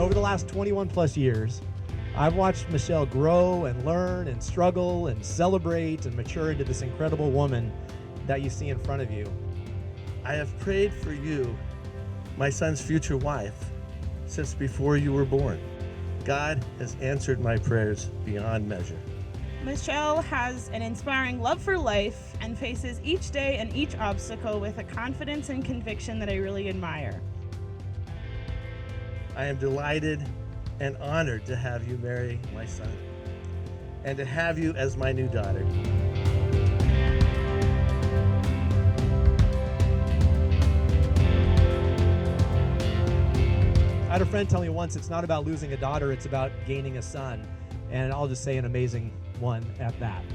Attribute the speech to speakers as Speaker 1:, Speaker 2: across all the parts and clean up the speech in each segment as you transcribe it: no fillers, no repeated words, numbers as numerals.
Speaker 1: over the last 21 plus years, I've watched Michelle grow and learn and struggle and celebrate and mature into this incredible woman that you see in front of you.
Speaker 2: I have prayed for you, my son's future wife, since before you were born. God has answered my prayers beyond measure.
Speaker 3: Michelle has an inspiring love for life and faces each day and each obstacle with a confidence and conviction that I really admire.
Speaker 2: I am delighted and honored to have you marry my son and to have you as my new daughter.
Speaker 1: I had a friend tell me once, it's not about losing a daughter, it's about gaining a son. And I'll just say an amazing one at that.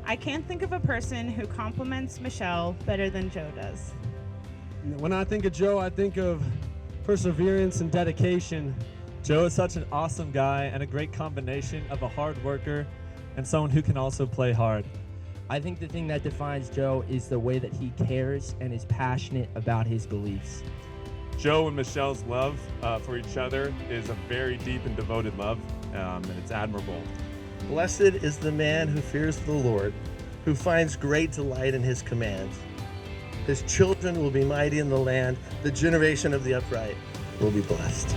Speaker 3: I can't think of a person who compliments Michelle better than Joe does.
Speaker 4: When I think of Joe, I think of perseverance and dedication.
Speaker 5: Joe is such an awesome guy and a great combination of a hard worker and someone who can also play hard.
Speaker 6: I think the thing that defines Joe is the way that he cares and is passionate about his beliefs.
Speaker 7: Joe and Michelle's love for each other is a very deep and devoted love, and it's admirable.
Speaker 2: Blessed is the man who fears the Lord, who finds great delight in his commands. His children will be mighty in the land. The generation of the upright will be blessed.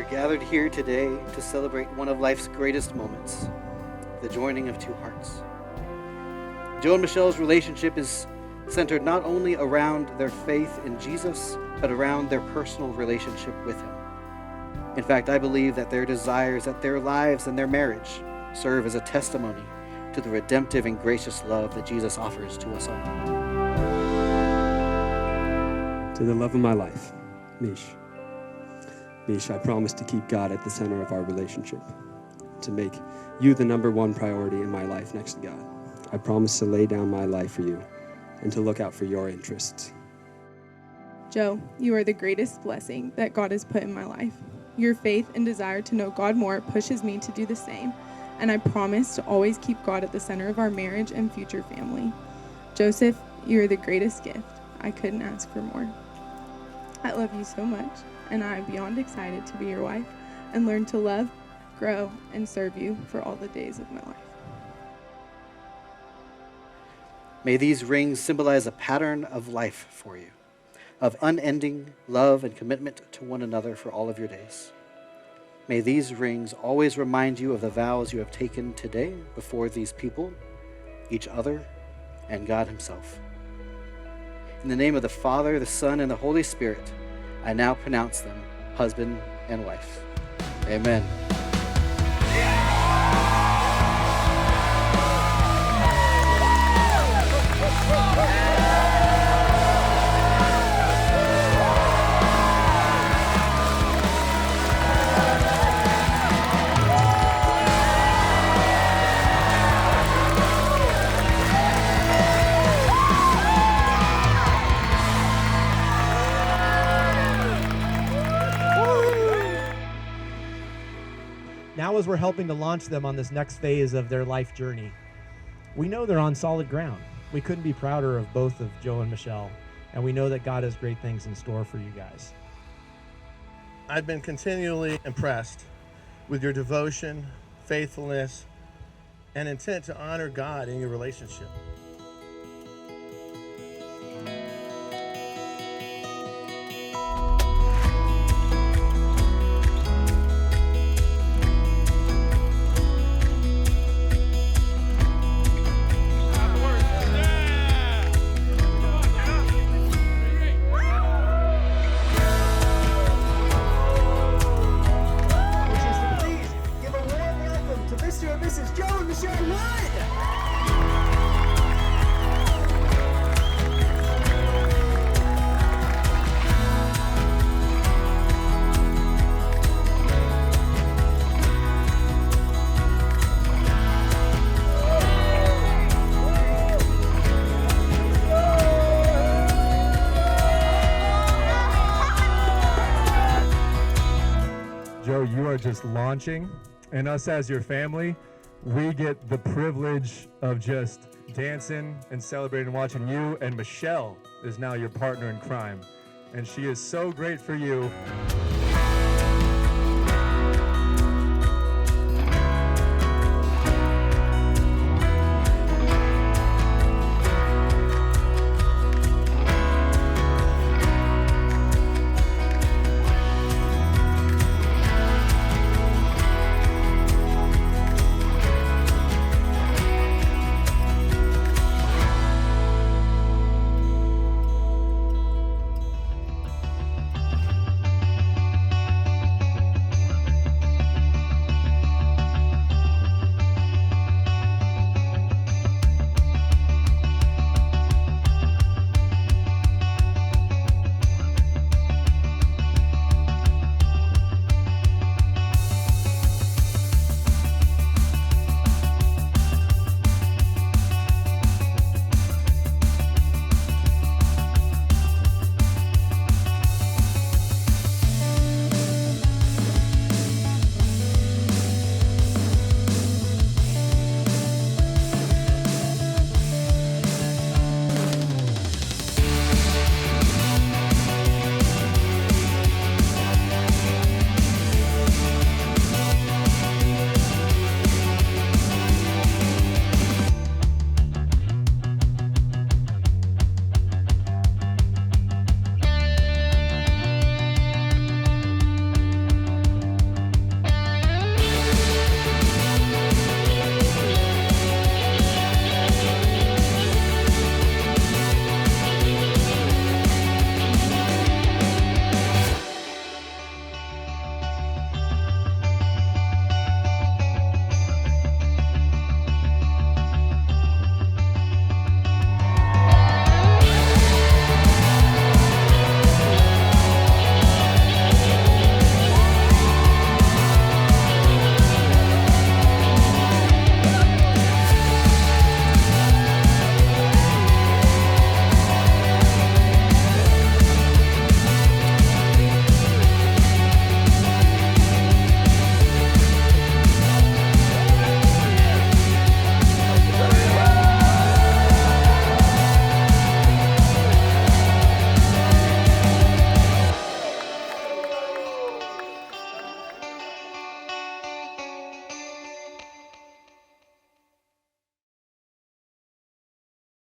Speaker 8: Gathered here today to celebrate one of life's greatest moments, the joining of two hearts. Joe and Michelle's relationship is centered not only around their faith in Jesus, but around their personal relationship with him. In fact, I believe that their desires, that their lives and their marriage serve as a testimony to the redemptive and gracious love that Jesus offers to us all.
Speaker 4: To the love of my life, Mish. Mish, I promise to keep God at the center of our relationship, to make you the number one priority in my life next to God. I promise to lay down my life for you and to look out for your interests.
Speaker 9: Joe, you are the greatest blessing that God has put in my life. Your faith and desire to know God more pushes me to do the same, and I promise to always keep God at the center of our marriage and future family. Joseph, you are the greatest gift. I couldn't ask for more. I love you so much, and I am beyond excited to be your wife and learn to love, grow, and serve you for all the days of my life.
Speaker 8: May these rings symbolize a pattern of life for you, of unending love and commitment to one another for all of your days. May these rings always remind you of the vows you have taken today before these people, each other, and God himself. In the name of the Father, the Son, and the Holy Spirit, I now pronounce them husband and wife. Amen.
Speaker 1: Now, as we're helping to launch them on this next phase of their life journey, we know they're on solid ground. We couldn't be prouder of both of Joe and Michelle, and we know that God has great things in store for you guys.
Speaker 2: I've been continually impressed with your devotion, faithfulness, and intent to honor God in your relationship.
Speaker 5: Joe, you are just launching, and us as your family, we get the privilege of just dancing and celebrating watching you, and Michelle is now your partner in crime, and she is so great for you.